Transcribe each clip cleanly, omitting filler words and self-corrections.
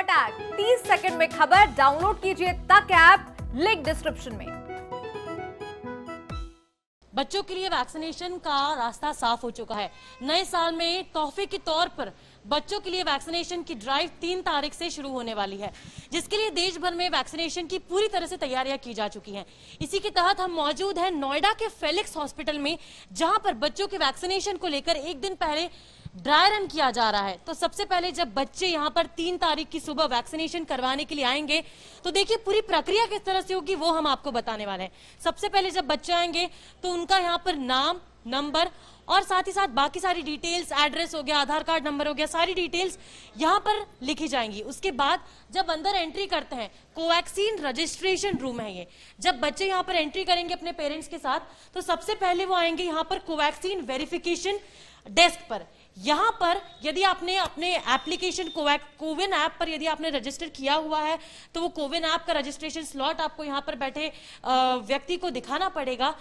Attack 30 second में खबर download कीजिए तक ऐप, लिंक डिस्क्रिप्शन में। बच्चों के लिए वैक्सीनेशन का रास्ता साफ हो चुका है। नए साल में तोहफे के तौर पर बच्चों के लिए वैक्सीनेशन की ड्राइव 3 तारीख से शुरू होने वाली है, जिसके लिए देश भर में वैक्सीनेशन की पूरी तरह से तैयारियां की जा चुकी हैं। इसी के तहत हम मौजूद हैं नोएडा के फेलिक्स हॉस्पिटल में, जहां पर बच्चों के वैक्सीनेशन को लेकर एक दिन पहले ड्राई रन किया जा रहा है। तो सबसे पहले जब बच्चे यहां पर 3 तारीख की सुबह वैक्सीनेशन करवाने के लिए आएंगे तो देखिए पूरी प्रक्रिया किस तरह से होगी वो हम आपको बताने वाले हैं। सबसे पहले जब बच्चे आएंगे तो उनका यहां पर नाम, नंबर और साथ ही साथ बाकी सारी डिटेल्स, एड्रेस हो गया, आधार कार्ड नंबर हो गया, सारी डिटेल्स यहां पर लिखी जाएंगी। उसके बाद जब अंदर एंट्री करते हैं, कोवैक्सीन रजिस्ट्रेशन रूम है ये, जब बच्चे यहां पर एंट्री करेंगे अपने पेरेंट्स के साथ तो सबसे पहले वो आएंगे यहां पर कोवैक्सीन वेरिफिकेशन डेस्क पर। यहां पर यदि आपने अपने एप्लीकेशन कोविन ऐप पर यदि आपने रजिस्टर किया हुआ है तो वो कोविन ऐप का रजिस्ट्रेशन स्लॉट आपको यहां पर बैठे व्यक्ति को दिखाना पड़ेगा।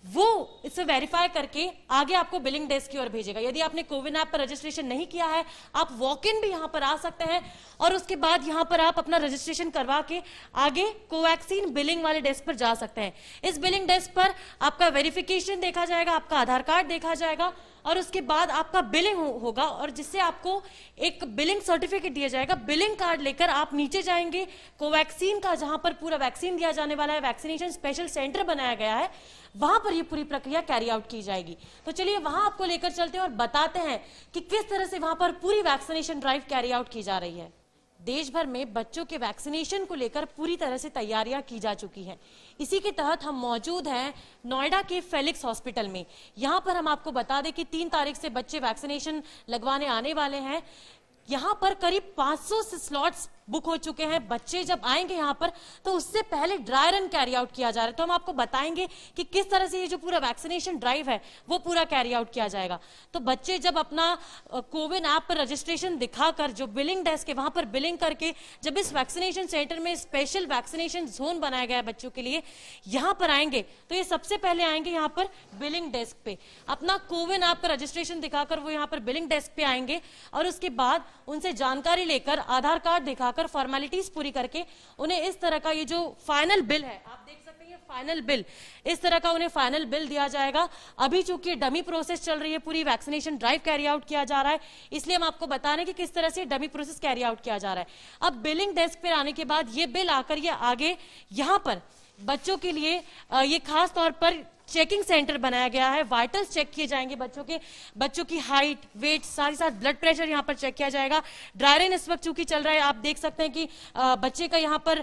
वो इसे वेरीफाई करके आगे आपको बिलिंग डेस्क की ओर भेजेगा। यदि आपने कोविन ऐप पर रजिस्ट्रेशन नहीं किया है, आप वॉक इन भी यहां पर आ सकते हैं और उसके बाद यहां पर आप अपना रजिस्ट्रेशन करवा के आगे कोवैक्सीन बिलिंग वाले डेस्क पर जा सकते हैं। इस बिलिंग डेस्क पर आपका वेरिफिकेशन देखा जाएगा, आपका आधार कार्ड देखा जाएगा और उसके बाद आपका बिलिंग होगा और जिससे आपको एक बिलिंग सर्टिफिकेट दिया जाएगा। बिलिंग कार्ड लेकर आप नीचे जाएंगे कोवैक्सीन का, जहां पर पूरा वैक्सीन दिया जाने वाला है, वैक्सीनेशन स्पेशल सेंटर बनाया गया है, वहां पर ये पूरी प्रक्रिया कैरी आउट की जाएगी। तो चलिए वहां आपको लेकर चलते हैं और बताते हैं कि किस तरह से वहां पर पूरी वैक्सीनेशन ड्राइव कैरी आउट की जा रही है। देश भर में बच्चों के वैक्सीनेशन को लेकर पूरी तरह से तैयारियां की जा चुकी हैं। इसी के तहत हम मौजूद हैं नोएडा के फेलिक्स हॉस्पिटल में। यहां पर हम आपको बता दें कि 3 तारीख से बच्चे वैक्सीनेशन लगवाने आने वाले हैं। यहां पर करीब 500 से स्लॉट्स बुक हो चुके हैं। बच्चे जब आएंगे यहां पर तो उससे पहले ड्राई रन कैरी आउट किया जा रहा है। तो हम आपको बताएंगे कि किस तरह से ये जो पूरा वैक्सीनेशन ड्राइव है वो पूरा कैरी आउट किया जाएगा। तो बच्चे जब अपना कोविन ऐप पर रजिस्ट्रेशन दिखाकर जो बिलिंग डेस्क है वहां पर बिलिंग करके जब इस वैक्सीनेशन सेंटर में स्पेशल वैक्सीनेशन जोन बनाया गया है बच्चों के लिए, यहां पर आएंगे तो ये सबसे पहले आएंगे यहां पर बिलिंग डेस्क पे, अपना कोविन ऐप का रजिस्ट्रेशन दिखाकर वो यहां पर बिलिंग डेस्क पे आएंगे और उसके बाद उनसे जानकारी लेकर आधार कार्ड दिखाकर फॉर्मेलिटीज पूरी करके उन्हें इस तरह का ये जो फाइनल बिल है, आप देख सकते हैं ये फाइनल बिल, इस तरह का उन्हें फाइनल बिल दिया जाएगा। अभी चूंकि डमी प्रोसेस चल रही है, पूरी वैक्सीनेशन ड्राइव कैरी आउट किया जा रहा है, इसलिए हम आपको बता रहे हैं कि किस तरह से डमी प्रोसेस कैरी आउट किया जा रहा है। अब बिलिंग डेस्क पर आने के बाद ये बिल आकर ये आगे यहां पर बच्चों के लिए ये खास तौर पर चेकिंग सेंटर बनाया गया है। वाइटल्स चेक किए जाएंगे बच्चों की हाइट, वेट, साथ ही साथ ब्लड प्रेशर यहां पर चेक किया जाएगा। ड्राई रन इस वक्त चूंकि चल रहा है, आप देख सकते हैं कि बच्चे का यहां पर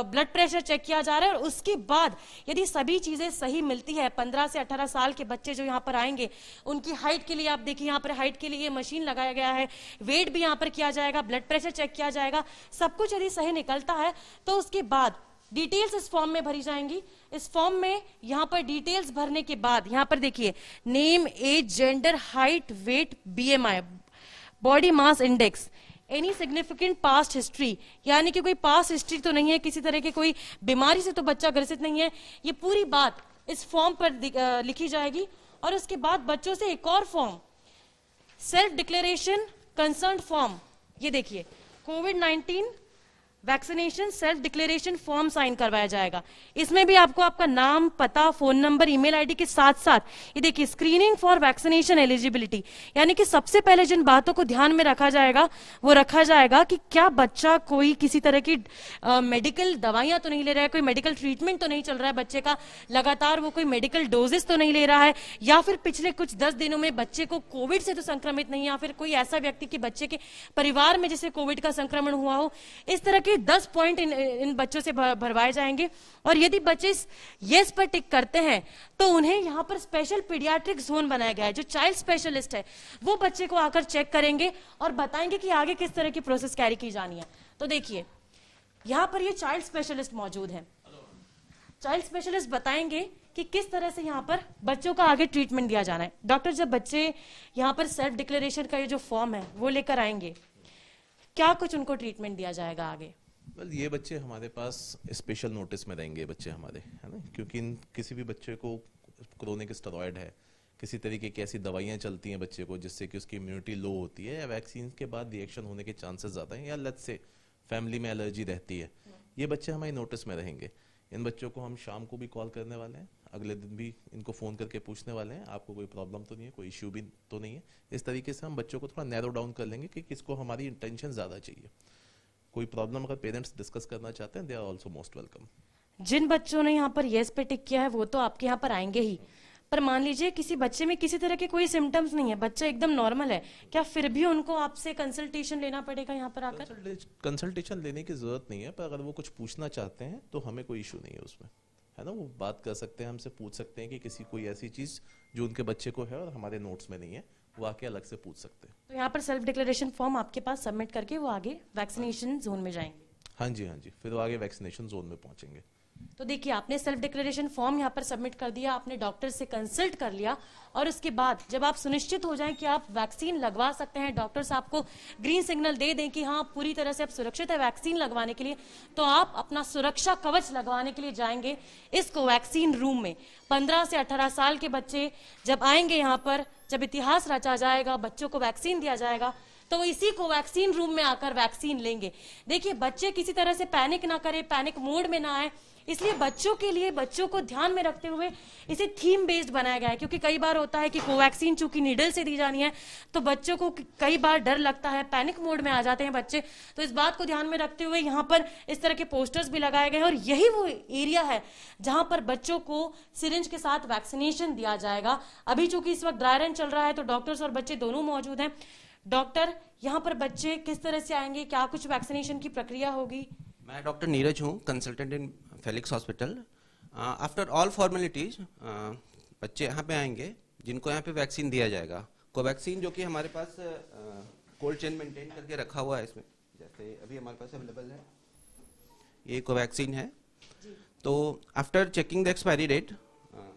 ब्लड प्रेशर चेक किया जा रहा है और उसके बाद यदि सभी चीजें सही मिलती है, 15 से 18 साल के बच्चे जो यहां पर आएंगे उनकी हाइट के लिए आप देखिए यहां पर हाइट के लिए मशीन लगाया गया है, वेट भी यहां पर किया जाएगा, ब्लड प्रेशर चेक किया जाएगा। सब कुछ यदि सही निकलता है तो उसके बाद डिटेल्स इस फॉर्म में भरी जाएंगी। इस फॉर्म में यहां पर डिटेल्स भरने के बाद यहां पर देखिए name, age, gender, height, weight, BMI, body mass index, any significant past history, यानी कि कोई पास्ट हिस्ट्री तो नहीं है, किसी तरह की कोई बीमारी से तो बच्चा ग्रसित नहीं है, ये पूरी बात इस फॉर्म पर लिखी जाएगी। और उसके बाद बच्चों से एक और form, self declaration concern form, ये देखिए कोविड-19 vaccination self declaration form sign करवाया जाएगा। इसमें भी आपको आपका नाम, पता, फोन नंबर, ईमेल आईडी के साथ साथ ये देखिए स्क्रीनिंग फॉर वैक्सीनेशन एलिजिबिलिटी, यानी कि सबसे पहले जिन बातों को ध्यान में रखा जाएगा वो रखा जाएगा कि क्या बच्चा कोई किसी तरह की मेडिकल दवाइयां तो नहीं ले रहा है, कोई मेडिकल ट्रीटमेंट तो नहीं चल रहा है बच्चे का, लगातार वो कोई मेडिकल डोजेस तो नहीं ले रहा है, या फिर पिछले कुछ 10 दिनों में बच्चे को कोविड से तो संक्रमित नहीं, या फिर कोई ऐसा व्यक्ति कि बच्चे के परिवार में जिसे कोविड का संक्रमण हुआ हो। इस तरह के 10 पॉइंट इन बच्चों से भरवाए जाएंगे और यदि बच्चे यस पर टिक करते हैं तो उन्हें यहां पर स्पेशल पीडियाट्रिक जोन बनाया गया है। जो चाइल्ड स्पेशलिस्ट है वो बच्चे को आकर चेक करेंगे और बताएंगे कि आगे किस तरह की प्रोसेस कैरी की जानी है। तो देखिए यहां पर ये चाइल्ड स्पेशलिस्ट मौजूद है। चाइल्ड स्पेशलिस्ट बताएंगे कि किस तरह से यहाँ पर बच्चों का आगे ट्रीटमेंट दिया जाना है। डॉक्टर जब बच्चे यहाँ पर सेल्फ डिक्लेरेशन का ये जो फॉर्म है वो लेकर आएंगे, क्या कुछ उनको ट्रीटमेंट दिया जाएगा आगे? ये बच्चे हमारे पास स्पेशल नोटिस में रहेंगे बच्चे हमारे, है ना, क्योंकि किसी भी बच्चे को क्रोनिक स्टेरॉयड है, किसी तरीके की ऐसी दवाइयां चलती हैं बच्चे को जिससे कि उसकी इम्यूनिटी लो होती है या वैक्सीन के बाद रिएक्शन होने के चांसेस ज़्यादा हैं, या लेट्स से फैमिली में एलर्जी रहती है, ये बच्चे हमारे नोटिस में रहेंगे। इन बच्चों को हम शाम को भी कॉल करने वाले हैं, अगले दिन भी इनको फ़ोन करके पूछने वाले हैं आपको कोई प्रॉब्लम तो नहीं है, कोई इश्यू भी तो नहीं है। इस तरीके से हम बच्चों को थोड़ा नैरो डाउन कर लेंगे कि किसको हमारी इंटेंशन ज़्यादा चाहिए। कोई प्रॉब्लम अगर पेरेंट्स डिस्कस करना चाहते हैं, they are also most welcome. जिन बच्चों ने यहाँ पर येस पे टिक किया है वो तो आपके यहाँ पर आएंगे ही, पर मान लीजिए किसी बच्चे में किसी तरह के कोई सिम्टम्स नहीं है, बच्चा एकदम नॉर्मल है, क्या फिर भी उनको आपसे कंसल्टेशन लेना पड़ेगा यहाँ पर आकर? कंसल्टेशन लेने की जरूरत नहीं है, पर अगर वो कुछ पूछना चाहते हैं तो हमें कोई इशू नहीं है उसमें, है ना। वो बात कर सकते हैं, हमसे पूछ सकते हैं कि किसी कोई ऐसी चीज जो उनके बच्चे को है और हमारे नोट्स में नहीं है, वो आके अलग से पूछ सकते हैं। तो यहाँ पर सेल्फ डिक्लेरेशन फॉर्म आपके पास सबमिट करके वो आगे वैक्सीनेशन जोन में जाएंगे? हाँ जी, हाँ जी, फिर वो आगे वैक्सीनेशन जोन में पहुंचेंगे। तो देखिए, आपने सेल्फ डिक्लेरेशन फॉर्म यहाँ पर सबमिट कर दिया, आपने डॉक्टर से कंसल्ट कर लिया, और उसके बाद जब आप सुनिश्चित हो जाएं कि आप वैक्सीन लगवा सकते हैं, डॉक्टर्स आपको ग्रीन सिग्नल दे दें कि हाँ पूरी तरह से आप सुरक्षित है वैक्सीन लगवाने के लिए, तो आप अपना सुरक्षा कवच लगवाने के लिए जाएंगे इस कोवैक्सीन रूम में। 15 से 18 साल के बच्चे जब आएंगे यहाँ पर, जब इतिहास रचा जाएगा, बच्चों को वैक्सीन दिया जाएगा, तो वो इसी कोवैक्सीन रूम में आकर वैक्सीन लेंगे। देखिए, बच्चे किसी तरह से पैनिक ना करें, पैनिक मोड में ना आए, इसलिए बच्चों के लिए, बच्चों को ध्यान में रखते हुए इसे थीम बेस्ड बनाया गया है। क्योंकि कई बार होता है कि कोवैक्सीन चूंकि नीडल से दी जानी है, तो बच्चों को कई बार डर लगता है, पैनिक मोड में आ जाते हैं बच्चे, तो इस बात को ध्यान में रखते हुए यहाँ पर इस तरह के पोस्टर्स भी लगाए गए हैं, और यही वो एरिया है जहां पर बच्चों को सिरिंज के साथ वैक्सीनेशन दिया जाएगा। अभी चूंकि इस वक्त ड्राई रन चल रहा है, तो डॉक्टर्स और बच्चे दोनों मौजूद हैं। डॉक्टर, यहाँ पर बच्चे किस तरह से आएंगे, क्या कुछ वैक्सीनेशन की प्रक्रिया होगी? मैं डॉक्टर नीरज हूँ, कंसल्टेंट इन Felix hospital. After all formalities बच्चे यहाँ पे आएंगे जिनको यहाँ पे वैक्सीन दिया जाएगा। कोवैक्सीन जो कि हमारे पास कोल्ड चेन मेंटेन करके रखा हुआ है, इसमें जैसे अभी हमारे पास अवेलेबल है, ये कोवैक्सीन है। तो after checking the expiry date,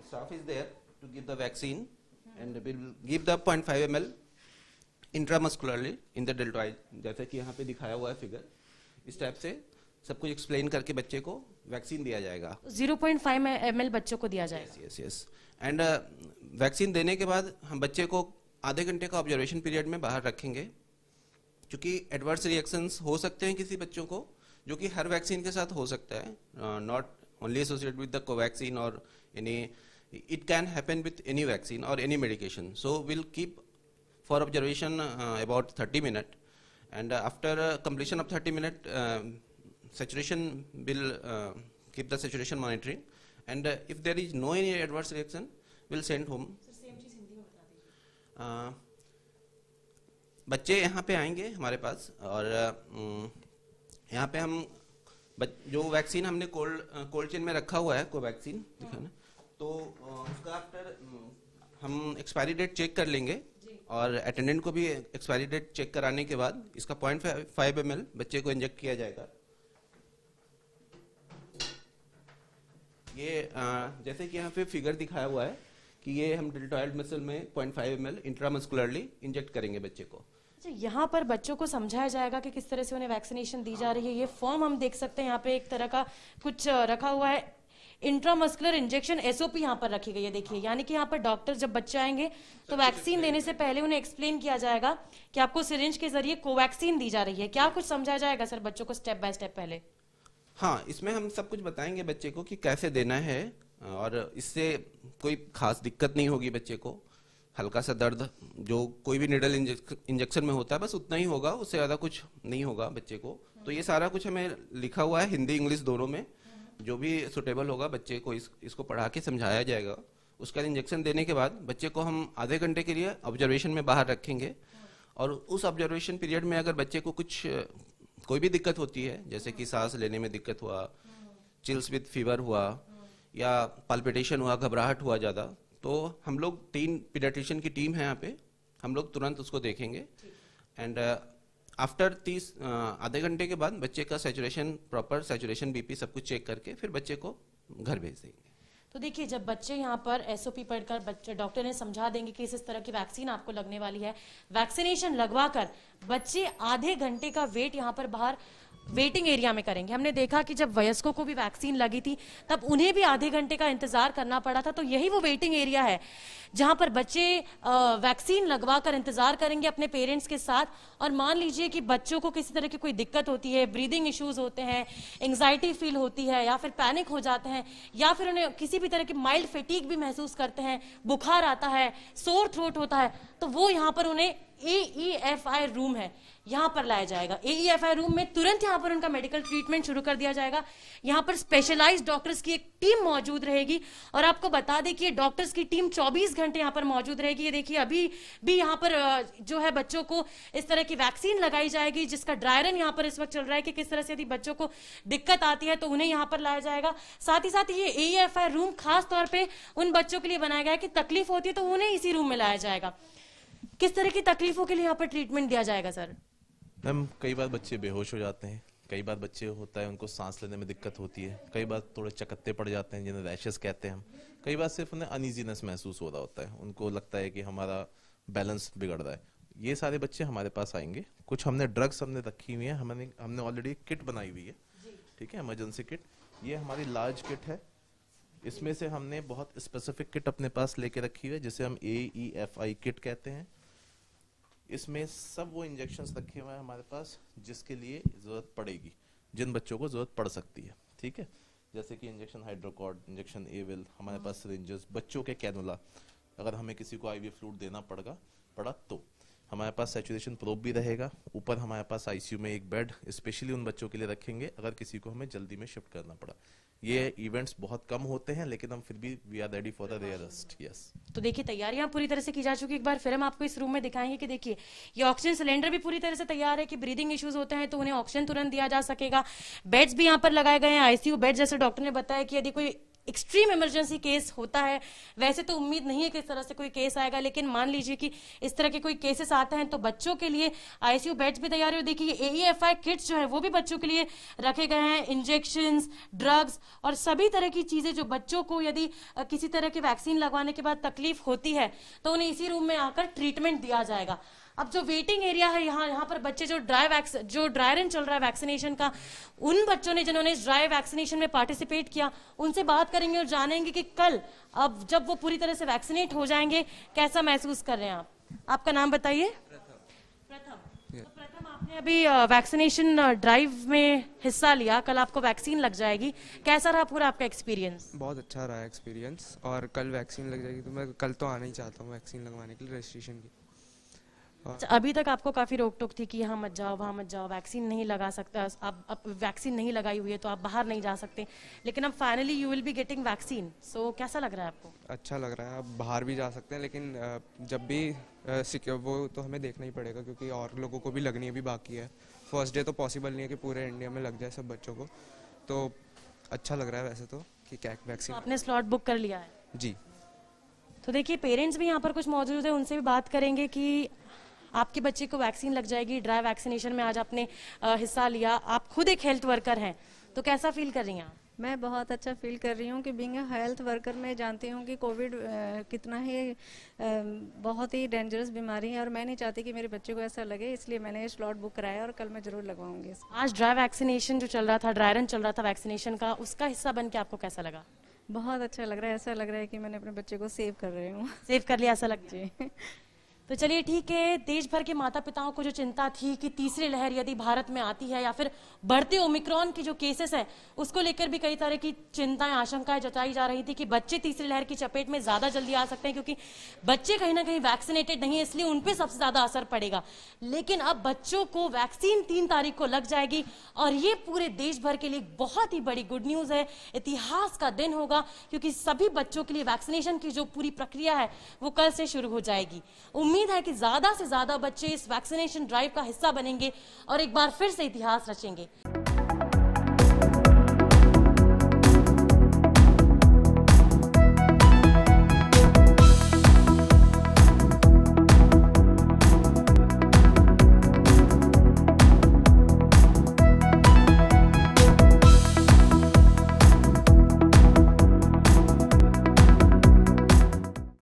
staff is there to give the vaccine and will give the 0.5 ml intramuscularly in the deltoid, जैसे कि यहाँ पे दिखाया हुआ है फिगर। इस टाइप से सब कुछ एक्सप्लेन करके बच्चे को वैक्सीन दिया जाएगा। 0.5 ml बच्चों को दिया जाएगा। Yes yes. एंड वैक्सीन देने के बाद हम बच्चे को आधे घंटे का ऑब्जर्वेशन पीरियड में बाहर रखेंगे, क्योंकि एडवर्स रिएक्शंस हो सकते हैं किसी बच्चों को, जो कि हर वैक्सीन के साथ हो सकता है, not only associated with the Covaxin or any, it can happen with any vaccine or any medication. So will keep for observation about 30 minutes, and after completion of 30 minutes saturation will keep the saturation monitoring, and if there is no any adverse reaction will send home. बच्चे यहाँ पे आएंगे हमारे पास, और यहाँ पे हम जो वैक्सीन हमने कोल्ड चेन में रखा हुआ है कोवैक्सीन दिखाना, तो उसका आफ्टर हम एक्सपायरी डेट चेक कर लेंगे, और अटेंडेंट को भी एक्सपायरी डेट चेक कराने के बाद इसका 0.5 ml बच्चे को इंजेक्ट किया जाएगा। ये जैसे कि यहाँ पे फिगर दिखाया हुआ है कि ये हम डेल्टॉइड मसल में 0.5 ml इंट्रामस्कुलरली इंजेक्ट करेंगे बच्चे को। अच्छा, यहाँ पर बच्चों को समझाया जाएगा कि किस तरह से उन्हें वैक्सीनेशन दी जा रही है। ये फॉर्म हम देख सकते हैं, यहाँ पे एक तरह का कुछ रखा हुआ है, इंट्रामस्कुलर इंजेक्शन एसओपी यहाँ पर रखी गई है। देखिए, यानी कि यहाँ पर डॉक्टर जब बच्चे आएंगे तो वैक्सीन देने से पहले उन्हें एक्सप्लेन किया जाएगा कि आपको सिरिंज के जरिए कोवैक्सीन दी जा रही है। क्या कुछ समझाया जाएगा सर बच्चों को स्टेप बाय स्टेप पहले? हाँ, इसमें हम सब कुछ बताएंगे बच्चे को कि कैसे देना है, और इससे कोई खास दिक्कत नहीं होगी बच्चे को। हल्का सा दर्द जो कोई भी निडल इंजेक्शन में होता है बस उतना ही होगा, उससे ज़्यादा कुछ नहीं होगा बच्चे को। तो ये सारा कुछ हमें लिखा हुआ है हिंदी इंग्लिश दोनों में, जो भी सुटेबल होगा बच्चे को इसको पढ़ा के समझाया जाएगा। उसका इंजेक्शन देने के बाद बच्चे को हम आधे घंटे के लिए ऑब्जर्वेशन में बाहर रखेंगे, और उस ऑब्जर्वेशन पीरियड में अगर बच्चे को कोई भी दिक्कत होती है, जैसे कि सांस लेने में दिक्कत हुआ, चिल्स विद फीवर हुआ, या पल्पिटेशन हुआ, घबराहट हुआ ज़्यादा, तो हम लोग 3 पीडियाट्रिशियन की टीम है यहाँ पे, हम लोग तुरंत उसको देखेंगे। एंड आफ्टर 30 आधे घंटे के बाद बच्चे का सैचुरेशन, प्रॉपर सैचुरेशन, बीपी सब कुछ चेक करके फिर बच्चे को घर भेज देंगे। तो देखिए, जब बच्चे यहाँ पर एसओपी पढ़कर बच्चे डॉक्टर ने समझा देंगे कि इस तरह की वैक्सीन आपको लगने वाली है, वैक्सीनेशन लगवा कर बच्चे आधे घंटे का वेट यहाँ पर बाहर वेटिंग एरिया में करेंगे। हमने देखा कि जब वयस्कों को भी वैक्सीन लगी थी तब उन्हें भी आधे घंटे का इंतजार करना पड़ा था। तो यही वो वेटिंग एरिया है जहां पर बच्चे वैक्सीन लगवा कर इंतजार करेंगे अपने पेरेंट्स के साथ। और मान लीजिए कि बच्चों को किसी तरह की कोई दिक्कत होती है, ब्रीदिंग इश्यूज होते हैं, एंग्जाइटी फील होती है, या फिर पैनिक हो जाते हैं, या फिर उन्हें किसी भी तरह की माइल्ड फैटीग भी महसूस करते हैं, बुखार आता है, सोर थ्रोट होता है, तो वो यहाँ पर उन्हें AEFI रूम है, यहाँ पर लाया जाएगा। AEFI रूम में तुरंत यहाँ पर उनका मेडिकल ट्रीटमेंट शुरू कर दिया जाएगा। यहाँ पर स्पेशलाइज्ड डॉक्टर्स की एक टीम मौजूद रहेगी। और आपको बता दें कि ये डॉक्टर्स की टीम 24 घंटे यहाँ पर मौजूद रहेगी। ये देखिए अभी भी यहाँ पर जो है बच्चों को इस तरह की वैक्सीन लगाई जाएगी, जिसका ड्राई रन यहाँ पर इस वक्त चल रहा है कि किस तरह से यदि बच्चों को दिक्कत आती है तो उन्हें यहाँ पर लाया जाएगा। साथ ही साथ ये AEFI रूम खास तौर पर उन बच्चों के लिए बनाया गया है कि तकलीफ होती है तो उन्हें इसी रूम में लाया जाएगा। किस तरह की तकलीफों के लिए यहाँ पर ट्रीटमेंट दिया जाएगा सर? मैम, कई बार बच्चे बेहोश हो जाते हैं, कई बार बच्चे होता है उनको सांस लेने में दिक्कत होती है, कई बार थोड़े चकत्ते पड़ जाते हैं जिन्हें रैशेस कहते हैं हम, कई बार सिर्फ उन्हें अनईजीनेस महसूस हो रहा होता है, उनको लगता है कि हमारा बैलेंस बिगड़ रहा है। ये सारे बच्चे हमारे पास आएंगे। कुछ हमने ड्रग्स हमने रखी हुई है, हमने ऑलरेडी किट बनाई हुई है, ठीक है, इमरजेंसी किट। ये हमारी लार्ज किट है। इसमें से हमने बहुत स्पेसिफिक किट अपने पास लेके रखी हुई है जिसे हम AEFI किट कहते हैं। इसमें सब वो इंजेक्शंस रखे हुए हैं हमारे पास जिसके लिए जरूरत पड़ेगी, जिन बच्चों को जरूरत पड़ सकती है, ठीक है। जैसे कि इंजेक्शन हाइड्रोकॉर्ड, इंजेक्शन एविल, हमारे पास सिरिंजेस, बच्चों के कैनुला, अगर हमें किसी को IV फ्लूइड देना पड़ा तो हमारे पास सैचुरेशन प्रोब भी रहेगा। ऊपर हमारे पास ICU में एक बेड स्पेशली उन बच्चों के लिए रखेंगे अगर किसी को हमें जल्दी में शिफ्ट करना पड़ा। ये इवेंट्स बहुत कम होते हैं लेकिन हम फिर भी we are ready for the rarest. Yes, तो देखिए तैयारियां पूरी तरह से की जा चुकी। एक बार फिर हम आपको इस रूम में दिखाएंगे कि देखिए ये ऑक्सीजन सिलेंडर भी पूरी तरह से तैयार है कि ब्रीदिंग इश्यूज होते हैं तो उन्हें ऑक्सीजन तुरंत दिया जा सकेगा। बेड्स भी यहाँ पर लगाए गए हैं, ICU बेड, जैसे डॉक्टर ने बताया कि यदि कोई एक्सट्रीम इमरजेंसी केस होता है, वैसे तो उम्मीद नहीं है कि इस तरह से कोई केस आएगा, लेकिन मान लीजिए कि इस तरह के कोई केसेस आते हैं तो बच्चों के लिए ICU बेड्स भी तैयार है। देखिए AEFI किट्स जो है वो भी बच्चों के लिए रखे गए हैं, इंजेक्शंस, ड्रग्स और सभी तरह की चीजें जो बच्चों को यदि किसी तरह की वैक्सीन लगवाने के बाद तकलीफ होती है तो उन्हें इसी रूम में आकर ट्रीटमेंट दिया जाएगा। अब जो वेटिंग एरिया है यहाँ पर बच्चे जो ड्राई रन चल रहा है वैक्सीनेशन का, उन बच्चों ने जिन्होंने इस ड्राई वैक्सीनेशन में पार्टिसिपेट किया उनसे बात करेंगे और जानेंगे कि कल अब जब वो पूरी तरह से वैक्सीनेट हो जाएंगे कैसा महसूस कर रहे हैं आप। आपका नाम बताइए। प्रथम। तो प्रथम, आपने अभी वैक्सीनेशन ड्राइव में हिस्सा लिया, कल आपको वैक्सीन लग जाएगी, कैसा रहा पूरा आपका एक्सपीरियंस? बहुत अच्छा रहा एक्सपीरियंस, और कल वैक्सीन लग जाएगी तो मैं कल तो आना ही चाहता हूँ वैक्सीन लगवाने के लिए, रजिस्ट्रेशन की। अभी तक आपको काफी रोक टोक थी कि यहाँ मत जाओ, वहाँ मत जाओ, वैक्सीन नहीं लगा सकता, अब वैक्सीन नहीं लगाई हुई है तो आप बाहर नहीं जा सकते, लेकिन अब finally you will be getting vaccine. So कैसा लग रहा है आपको? अच्छा लग रहा है, अब बाहर भी जा सकते हैं, लेकिन जब भी वो तो हमें देखना ही पड़ेगा क्योंकि और लोगों को भी लगनी भी बाकी है। फर्स्ट डे तो पॉसिबल नहीं है कि पूरे इंडिया में लग जाए सब बच्चों को, तो अच्छा लग रहा है वैसे तो कि क्या वैक्सीन। तो आपने स्लॉट बुक कर लिया है? जी। तो देखिए पेरेंट्स भी यहाँ पर कुछ मौजूद है, उनसे भी बात करेंगे कि आपके बच्चे को वैक्सीन लग जाएगी। ड्राई वैक्सीनेशन में आज आपने हिस्सा लिया, आप खुद एक हेल्थ वर्कर हैं, तो कैसा फील कर रही हैं आप? मैं बहुत अच्छा फील कर रही हूँ कि बीइंग अ हेल्थ वर्कर मैं जानती हूँ कि कोविड कितना ही बहुत ही डेंजरस बीमारी है और मैं नहीं चाहती कि मेरे बच्चे को ऐसा लगे, इसलिए मैंने ये स्लॉट बुक कराया और कल मैं जरूर लगवाऊंगी। आज ड्राई वैक्सीनेशन जो चल रहा था, ड्राई रन चल रहा था वैक्सीनेशन का, उसका हिस्सा बन के आपको कैसा लगा? बहुत अच्छा लग रहा है, ऐसा लग रहा है कि मैंने अपने बच्चे को सेव कर रही हूँ। सेव कर लिया ऐसा लग जी। तो चलिए ठीक है, देश भर के माता पिताओं को जो चिंता थी कि तीसरी लहर यदि भारत में आती है या फिर बढ़ते ओमिक्रॉन की जो केसेस है उसको लेकर भी कई तरह की चिंताएं, आशंकाएं जताई जा रही थी कि बच्चे तीसरी लहर की चपेट में ज्यादा जल्दी आ सकते हैं क्योंकि बच्चे कहीं ना कहीं वैक्सीनेटेड नहीं है, इसलिए उन पे सबसे ज्यादा असर पड़ेगा। लेकिन अब बच्चों को वैक्सीन 3 तारीख को लग जाएगी और ये पूरे देश भर के लिए बहुत ही बड़ी गुड न्यूज है, इतिहास का दिन होगा क्योंकि सभी बच्चों के लिए वैक्सीनेशन की जो पूरी प्रक्रिया है वो कल से शुरू हो जाएगी। उम्मीद है कि ज्यादा से ज्यादा बच्चे इस वैक्सीनेशन ड्राइव का हिस्सा बनेंगे और एक बार फिर से इतिहास रचेंगे।